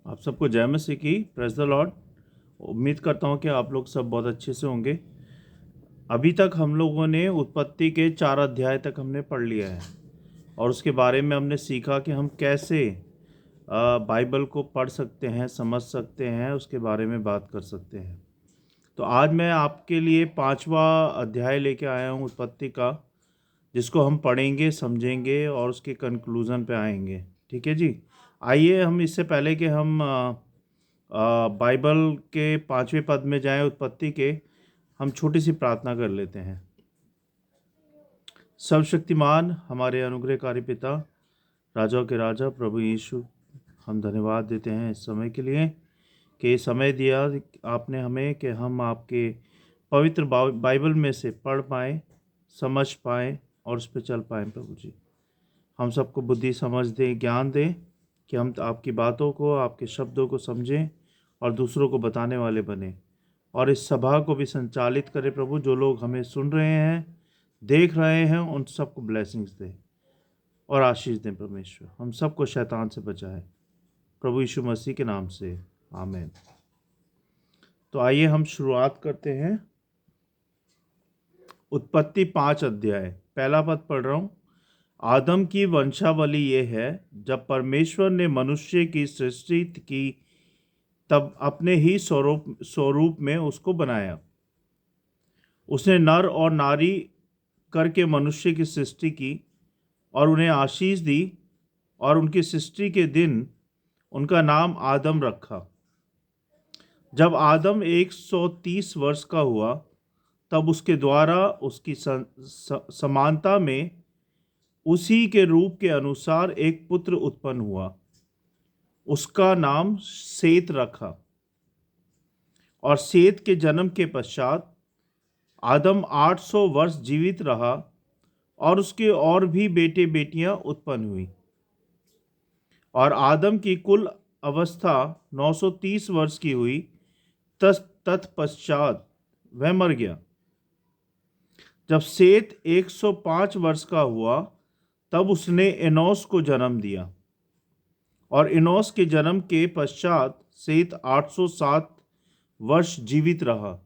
आप सबको जय मसीह की। Praise the Lord. उम्मीद करता हूँ कि आप लोग सब बहुत अच्छे से होंगे। अभी तक हम लोगों ने उत्पत्ति के 4 अध्याय तक हमने पढ़ लिया है और उसके बारे में हमने सीखा कि हम कैसे बाइबल को पढ़ सकते हैं, समझ सकते हैं, उसके बारे में बात कर सकते हैं। तो आज मैं आपके लिए 5वां अध्याय लेके आया हूँ उत्पत्ति का, जिसको हम पढ़ेंगे, समझेंगे और उसके कंक्लूज़न पे आएंगे। ठीक है जी। आइए हम इससे पहले कि हम बाइबल के 5वें पद में जाएं उत्पत्ति के, हम छोटी सी प्रार्थना कर लेते हैं। सर्वशक्तिमान हमारे अनुग्रहकारी पिता, राजाओं के राजा, प्रभु यीशु, हम धन्यवाद देते हैं इस समय के लिए कि ये समय दिया आपने हमें कि हम आपके पवित्र बाइबल में से पढ़ पाएँ, समझ पाएँ और उस पर चल पाएँ। प्रभु जी, हम सबको बुद्धि समझ दें, ज्ञान दें कि हम आपकी बातों को, आपके शब्दों को समझें और दूसरों को बताने वाले बने। और इस सभा को भी संचालित करें प्रभु। जो लोग हमें सुन रहे हैं, देख रहे हैं, उन सबको ब्लेसिंग्स दें और आशीष दें। परमेश्वर हम सबको शैतान से बचाए, प्रभु यीशु मसीह के नाम से, आमीन। तो आइए हम शुरुआत करते हैं। उत्पत्ति 5 अध्याय, पहला पद पढ़ रहा हूँ। आदम की वंशावली ये है, जब परमेश्वर ने मनुष्य की सृष्टि की तब अपने ही स्वरूप में उसको बनाया। उसने नर और नारी करके मनुष्य की सृष्टि की और उन्हें आशीष दी और उनकी सृष्टि के दिन उनका नाम आदम रखा। जब आदम 130 वर्ष का हुआ तब उसके द्वारा उसकी समानता में उसी के रूप के अनुसार एक पुत्र उत्पन्न हुआ। उसका नाम सेत रखा। और सेत के जन्म के पश्चात आदम 800 वर्ष जीवित रहा और उसके और भी बेटे बेटियां उत्पन्न हुई। और आदम की कुल अवस्था 930 वर्ष की हुई। तत्पश्चात वह मर गया। जब सेत 105 वर्ष का हुआ तब उसने एनोस को जन्म दिया। और एनोस के जन्म के पश्चात सेत 807 वर्ष जीवित रहा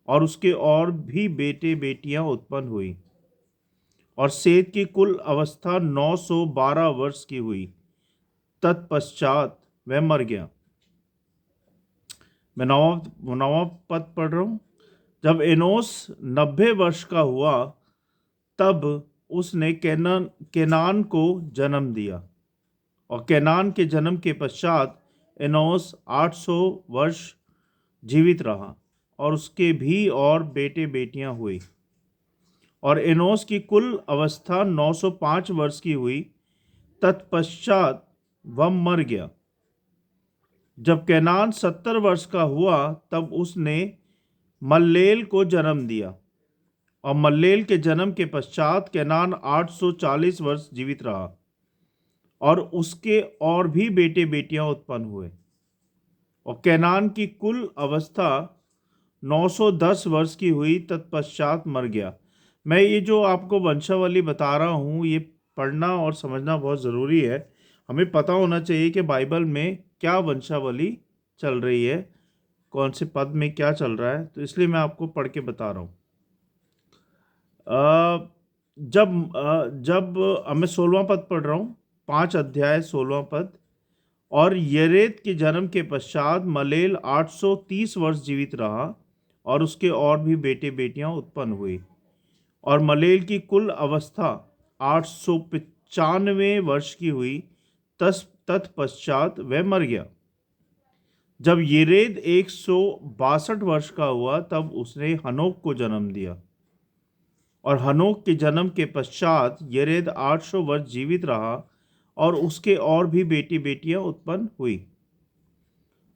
और उसके और भी बेटे बेटियां उत्पन्न हुई। और सेत की कुल अवस्था 912 वर्ष की हुई। तत्पश्चात वह मर गया। मैं नौवां पद पढ़ रहा हूँ। जब एनोस 90 वर्ष का हुआ तब उसने केनान को जन्म दिया। और केनान के जन्म के पश्चात एनोस 800 वर्ष जीवित रहा और उसके भी और बेटे बेटियां हुई। और एनोस की कुल अवस्था 905 वर्ष की हुई। तत्पश्चात वह मर गया। जब केनान 70 वर्ष का हुआ तब उसने मल्लेल को जन्म दिया। और मल्लेल के जन्म के पश्चात केनान 840 वर्ष जीवित रहा और उसके और भी बेटे बेटियां उत्पन्न हुए। और केनान की कुल अवस्था 910 वर्ष की हुई। तत्पश्चात मर गया। मैं ये जो आपको वंशावली बता रहा हूँ, ये पढ़ना और समझना बहुत ज़रूरी है। हमें पता होना चाहिए कि बाइबल में क्या वंशावली चल रही है, कौन से पद में क्या चल रहा है। तो इसलिए मैं आपको पढ़ के बता रहा हूँ। जब मैं 16वां पद पढ़ रहा हूँ, 5 अध्याय 16वां पद। और यरेद के जन्म के पश्चात मलेल 830 वर्ष जीवित रहा और उसके और भी बेटे बेटियां उत्पन्न हुई। और मलेल की कुल अवस्था 895 वर्ष की हुई। तत्पश्चात वह मर गया। जब येरेद 162 वर्ष का हुआ तब उसने हनोक को जन्म दिया। और हनोक के जन्म के पश्चात येरेद 800 वर्ष जीवित रहा और उसके और भी बेटी बेटियां उत्पन्न हुई।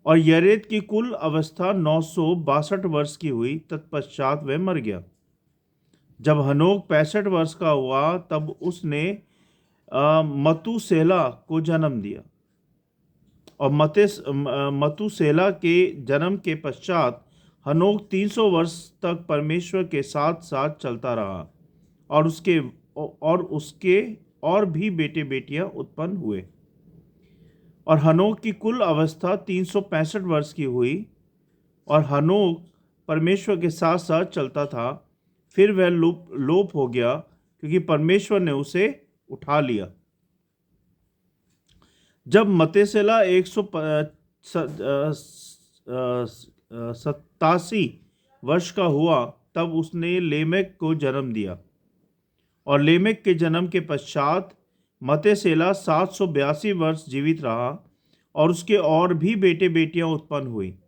और येरेद की कुल अवस्था 962 वर्ष की हुई। तत्पश्चात वह मर गया। जब हनोक 65 वर्ष का हुआ तब उसने मतूसेला को जन्म दिया। और मतूसेला के जन्म के पश्चात हनोक 300 वर्ष तक परमेश्वर के साथ साथ चलता रहा और उसके और भी बेटे बेटियां उत्पन्न हुए। और हनोक की कुल अवस्था 365 वर्ष की हुई। और हनोक परमेश्वर के साथ साथ चलता था, फिर वह लोप हो गया, क्योंकि परमेश्वर ने उसे उठा लिया। जब मतेसेला 187 वर्ष का हुआ, तब उसने लेमेक को जन्म दिया। और लेमेक के जन्म के पश्चात मतेसेला 782 वर्ष जीवित रहा, और उसके और भी बेटे बेटियां उत्पन्न हुई।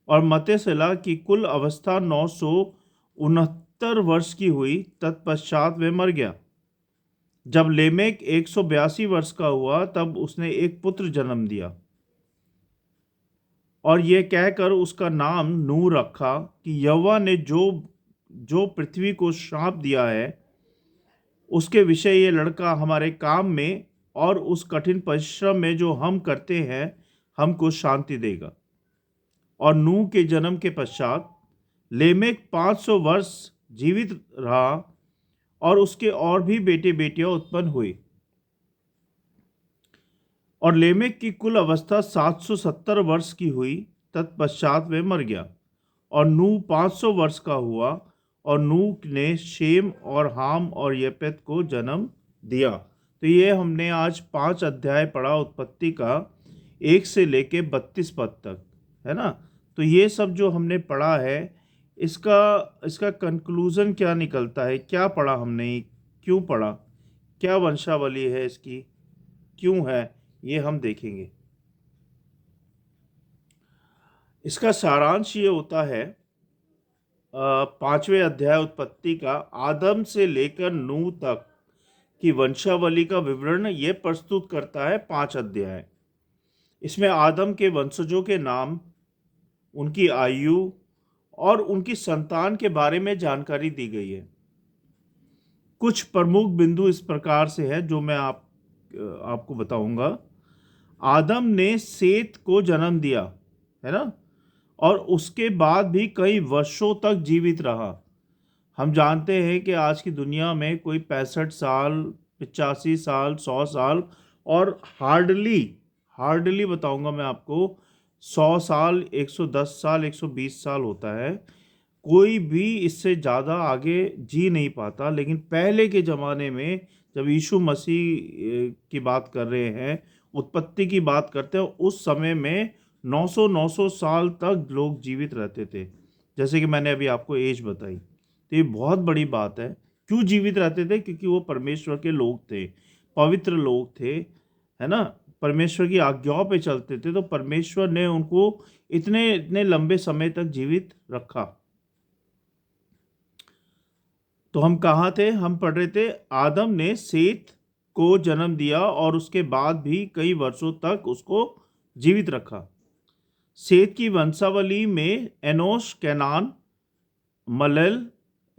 और मतेसेला की कुल अवस्था 969 वर्ष की हुई, तत्पश्चात वह मर गया। जब लेमेक 182 वर्ष का हुआ, तब उसने एक पुत्र जन्म दिया, और यह कहकर उसका नाम नूह रखा कि यहोवा ने जो जो पृथ्वी को श्राप दिया है, उसके विषय ये लड़का हमारे काम में और उस कठिन परिश्रम में जो हम करते हैं हमको शांति देगा। और नूह के जन्म के पश्चात लेमेक 500 वर्ष जीवित रहा, और उसके और भी बेटे बेटियां उत्पन्न हुई। और लेमेक की कुल अवस्था 770 वर्ष की हुई, तत्पश्चात वह मर गया। और नूह 500 वर्ष का हुआ, और नूह ने शेम और हाम और येपेत को जन्म दिया। तो ये हमने आज 5 अध्याय पढ़ा उत्पत्ति का, 1 से लेके 32 पद तक, है ना। तो ये सब जो हमने पढ़ा है, इसका इसका कंक्लूजन क्या निकलता है, क्या पढ़ा हमने, क्यों पढ़ा, क्या वंशावली है इसकी, क्यों है, ये हम देखेंगे। इसका सारांश ये होता है, 5वें अध्याय उत्पत्ति का आदम से लेकर नूह तक की वंशावली का विवरण ये प्रस्तुत करता है 5 अध्याय। इसमें आदम के वंशजों के नाम, उनकी आयु और उनकी संतान के बारे में जानकारी दी गई है। कुछ प्रमुख बिंदु इस प्रकार से है जो मैं आपको बताऊंगा। आदम ने सेत को जन्म दिया, है ना, और उसके बाद भी कई वर्षों तक जीवित रहा। हम जानते हैं कि आज की दुनिया में कोई 65 साल, 85 साल, 100 साल, और हार्डली बताऊंगा मैं आपको, 100 साल, 110 साल, 120 साल होता है। कोई भी इससे ज़्यादा आगे जी नहीं पाता। लेकिन पहले के ज़माने में, जब यीशु मसीह की बात कर रहे हैं, उत्पत्ति की बात करते हैं, उस समय में 900 साल तक लोग जीवित रहते थे। जैसे कि मैंने अभी आपको एज बताई, तो ये बहुत बड़ी बात है। क्यों जीवित रहते थे? क्योंकि वो परमेश्वर के लोग थे, पवित्र लोग थे, है ना, परमेश्वर की आज्ञाओं पे चलते थे। तो परमेश्वर ने उनको इतने इतने लंबे समय तक जीवित रखा। तो हम कहाँ थे? हम पढ़ रहे थे, आदम ने सेत को जन्म दिया और उसके बाद भी कई वर्षों तक उसको जीवित रखा। सेत की वंशावली में एनोश, कैनान, मलल,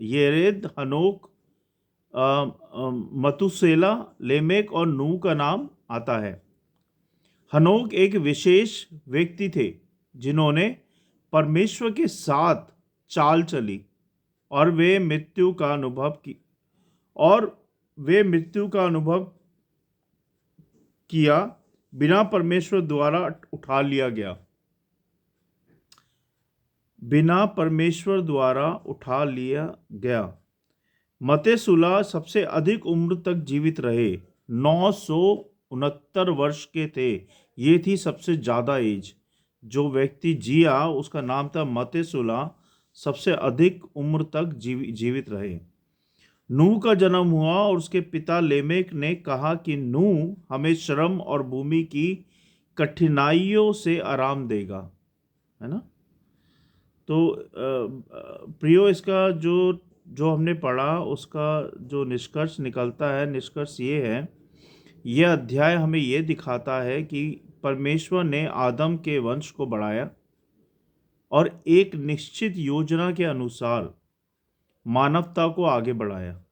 येरेद, हनोक, मतुसेला, लेमेक और नूह का नाम आता है। हनोक एक विशेष व्यक्ति थे जिन्होंने परमेश्वर के साथ चाल चली, और वे मृत्यु का अनुभव किया बिना परमेश्वर द्वारा उठा लिया गया। मतेसुला सबसे अधिक उम्र तक जीवित रहे, 969 वर्ष के थे। ये थी सबसे ज़्यादा एज। जो व्यक्ति जिया उसका नाम था मतेसुला, सबसे अधिक उम्र तक जीवित रहे। नूह का जन्म हुआ, और उसके पिता लेमेक ने कहा कि नूह हमें श्रम और भूमि की कठिनाइयों से आराम देगा, है ना। तो प्रियो, इसका जो हमने पढ़ा, उसका जो निष्कर्ष निकलता है, निष्कर्ष ये है, यह अध्याय हमें ये दिखाता है कि परमेश्वर ने आदम के वंश को बढ़ाया और एक निश्चित योजना के अनुसार मानवता को आगे बढ़ाया।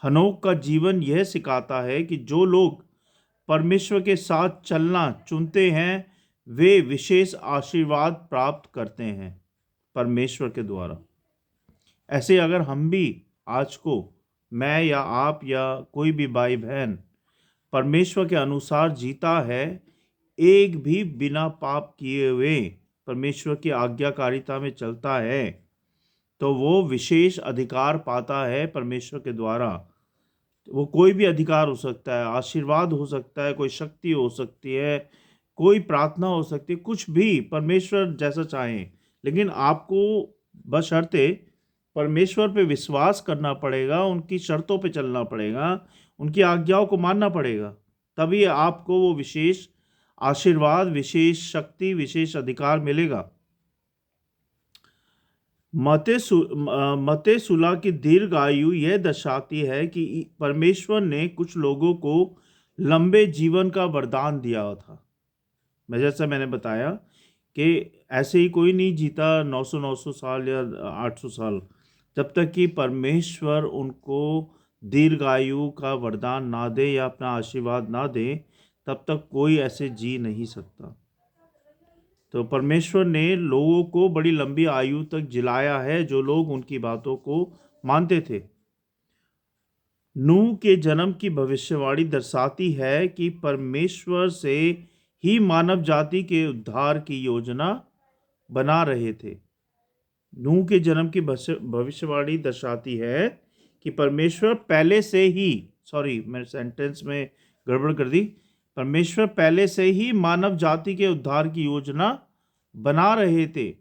हनोक का जीवन यह सिखाता है कि जो लोग परमेश्वर के साथ चलना चुनते हैं, वे विशेष आशीर्वाद प्राप्त करते हैं परमेश्वर के द्वारा। ऐसे अगर हम भी आज को, मैं या आप या कोई भी भाई बहन परमेश्वर के अनुसार जीता है, एक भी बिना पाप किए हुए परमेश्वर की आज्ञाकारिता में चलता है तो वो विशेष अधिकार पाता है परमेश्वर के द्वारा। वो कोई भी अधिकार हो सकता है, आशीर्वाद हो सकता है, कोई शक्ति हो सकती है, कोई प्रार्थना हो सकती है, कुछ भी परमेश्वर जैसा चाहें। लेकिन आपको बशर्ते परमेश्वर पे विश्वास करना पड़ेगा, उनकी शर्तों पे चलना पड़ेगा, उनकी आज्ञाओं को मानना पड़ेगा, तभी आपको वो विशेष आशीर्वाद, विशेष शक्ति, विशेष अधिकार मिलेगा। मतेसुला की दीर्घ आयु यह दर्शाती है कि परमेश्वर ने कुछ लोगों को लंबे जीवन का वरदान दिया था। जैसा मैंने बताया कि ऐसे ही कोई नहीं जीता 900 साल या 800 साल, जब तक कि परमेश्वर उनको दीर्घ आयु का वरदान ना दे या अपना आशीर्वाद ना दे, तब तक कोई ऐसे जी नहीं सकता। तो परमेश्वर ने लोगों को बड़ी लंबी आयु तक जिलाया है जो लोग उनकी बातों को मानते थे। नूह के जन्म की भविष्यवाणी दर्शाती है कि परमेश्वर से ही मानव जाति के उद्धार की योजना बना रहे थे। नूह के जन्म की भविष्यवाणी दर्शाती है कि परमेश्वर पहले से ही, सॉरी मैंने सेंटेंस में गड़बड़ कर दी, परमेश्वर पहले से ही मानव जाति के उद्धार की योजना बना रहे थे।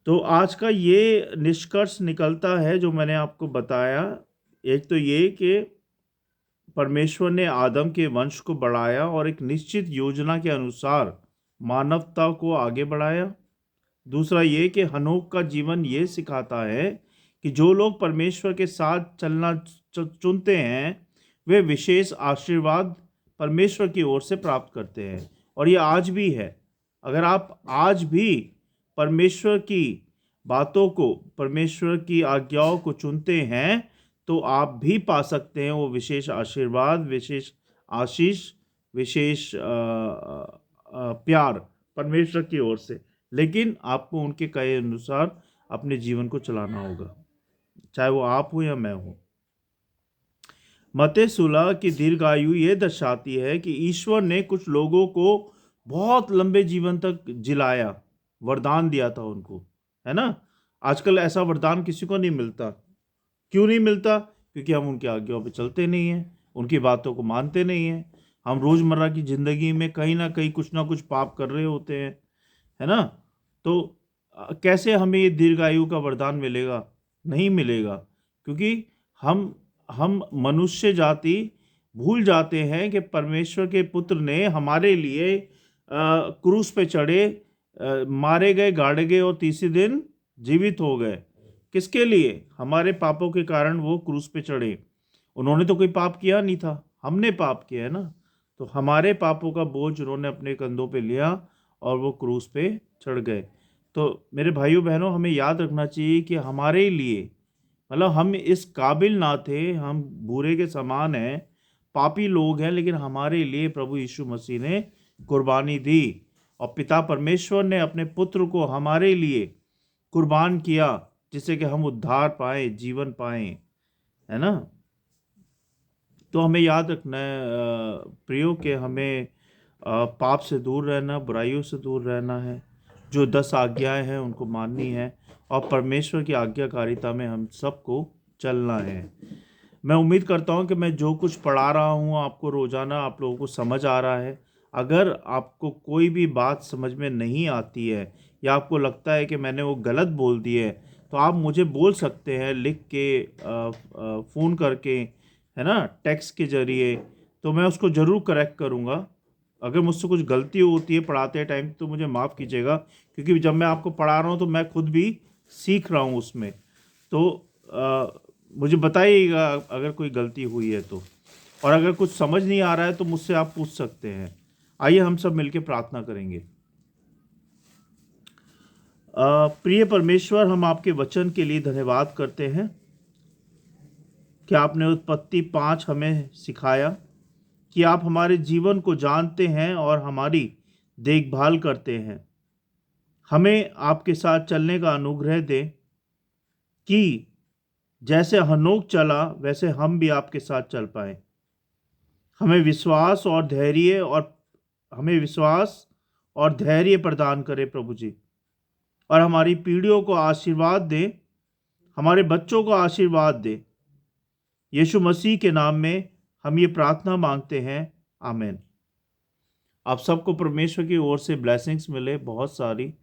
तो आज का ये निष्कर्ष निकलता है जो मैंने आपको बताया। एक तो ये कि परमेश्वर ने आदम के वंश को बढ़ाया और एक निश्चित योजना के अनुसार मानवता को आगे बढ़ाया। दूसरा ये कि हनोक का जीवन ये सिखाता है कि जो लोग परमेश्वर के साथ चलना चुनते हैं वे विशेष आशीर्वाद परमेश्वर की ओर से प्राप्त करते हैं। और ये आज भी है। अगर आप आज भी परमेश्वर की बातों को, परमेश्वर की आज्ञाओं को चुनते हैं तो आप भी पा सकते हैं वो विशेष आशीर्वाद, विशेष आशीष, विशेष प्यार परमेश्वर की ओर से। लेकिन आपको उनके कहे अनुसार अपने जीवन को चलाना होगा, चाहे वो आप हो या मैं हूं। मतेसुला की दीर्घ आयु ये दर्शाती है कि ईश्वर ने कुछ लोगों को बहुत लंबे जीवन तक जिलाया, वरदान दिया था उनको, है ना। आजकल ऐसा वरदान किसी को नहीं मिलता। क्यों नहीं मिलता? क्योंकि हम उनकी आज्ञाओं पे चलते नहीं हैं, उनकी बातों को मानते नहीं हैं। हम रोज़मर्रा की ज़िंदगी में कहीं ना कुछ पाप कर रहे होते हैं, है ना। तो कैसे हमें ये दीर्घायु का वरदान मिलेगा? नहीं मिलेगा, क्योंकि हम मनुष्य जाति भूल जाते हैं कि परमेश्वर के पुत्र ने हमारे लिए क्रूस पे चढ़े, मारे गए, गाड़े गए और तीसरे दिन जीवित हो गए। किसके लिए? हमारे पापों के कारण वो क्रूस पे चढ़े। उन्होंने तो कोई पाप किया नहीं था, हमने पाप किया है ना। तो हमारे पापों का बोझ उन्होंने अपने कंधों पे लिया और वो क्रूस पे चढ़ गए। तो मेरे भाइयों बहनों, हमें याद रखना चाहिए कि हमारे लिए, मतलब हम इस काबिल ना थे, हम बुरे के समान हैं, पापी लोग हैं, लेकिन हमारे लिए प्रभु यीशु मसीह ने कुर्बानी दी और पिता परमेश्वर ने अपने पुत्र को हमारे लिए कुर्बान किया, जिससे कि हम उद्धार पाए, जीवन पाए, है ना। तो हमें याद रखना है प्रियो कि हमें पाप से दूर रहना, बुराइयों से दूर रहना है, जो 10 आज्ञाएं हैं उनको माननी है और परमेश्वर की आज्ञाकारिता में हम सबको चलना है। मैं उम्मीद करता हूं कि मैं जो कुछ पढ़ा रहा हूं आपको रोज़ाना, आप लोगों को समझ आ रहा है। अगर आपको कोई भी बात समझ में नहीं आती है या आपको लगता है कि मैंने वो गलत बोल दी है, तो आप मुझे बोल सकते हैं लिख के, फ़ोन करके, है ना, टेक्स्ट के ज़रिए। तो मैं उसको ज़रूर करेक्ट करूँगा। अगर मुझसे कुछ गलती होती है पढ़ाते टाइम तो मुझे माफ़ कीजिएगा, क्योंकि जब मैं आपको पढ़ा रहा हूँ तो मैं खुद भी सीख रहा हूँ उसमें। तो मुझे बताइएगा अगर कोई गलती हुई है तो। और अगर कुछ समझ नहीं आ रहा है तो मुझसे आप पूछ सकते हैं। आइए हम सब मिलकर प्रार्थना करेंगे। प्रिय परमेश्वर, हम आपके वचन के लिए धन्यवाद करते हैं कि आपने उत्पत्ति 5 हमें सिखाया कि आप हमारे जीवन को जानते हैं और हमारी देखभाल करते हैं। हमें आपके साथ चलने का अनुग्रह दें कि जैसे हनोक चला वैसे हम भी आपके साथ चल पाएं। हमें विश्वास और धैर्य प्रदान करे प्रभु जी, और हमारी पीढ़ियों को आशीर्वाद दे, हमारे बच्चों को आशीर्वाद दे। यीशु मसीह के नाम में हम ये प्रार्थना मांगते हैं, आमीन। आप सबको परमेश्वर की ओर से ब्लेसिंग्स मिले बहुत सारी,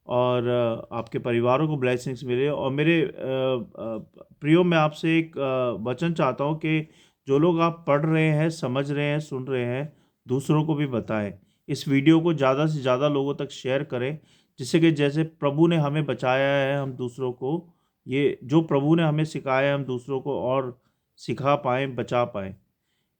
और आपके परिवारों को ब्लेसिंग्स मिले। और मेरे प्रियो, मैं आपसे एक वचन चाहता हूँ कि जो लोग आप पढ़ रहे हैं, समझ रहे हैं, सुन रहे हैं, दूसरों को भी बताएं। इस वीडियो को ज़्यादा से ज़्यादा लोगों तक शेयर करें, जिससे कि जैसे प्रभु ने हमें बचाया है, हम दूसरों को ये जो प्रभु ने हमें सिखाया है, हम दूसरों को और सिखा पाएँ, बचा पाएँ।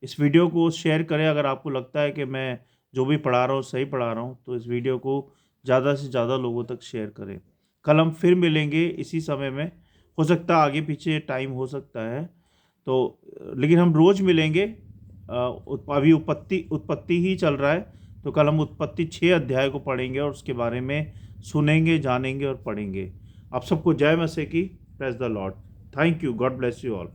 इस वीडियो को शेयर करें। अगर आपको लगता है कि मैं जो भी पढ़ा रहा हूँ सही पढ़ा रहा हूँ, तो इस वीडियो को ज़्यादा से ज़्यादा लोगों तक शेयर करें। कल हम फिर मिलेंगे इसी समय में। हो सकता है आगे पीछे टाइम हो सकता है, तो लेकिन हम रोज़ मिलेंगे। अभी उत्पत्ति ही चल रहा है, तो कल हम उत्पत्ति 6 अध्याय को पढ़ेंगे और उसके बारे में सुनेंगे, जानेंगे और पढ़ेंगे। आप सबको जय मसीह की। Praise the Lord. Thank you. God bless you all.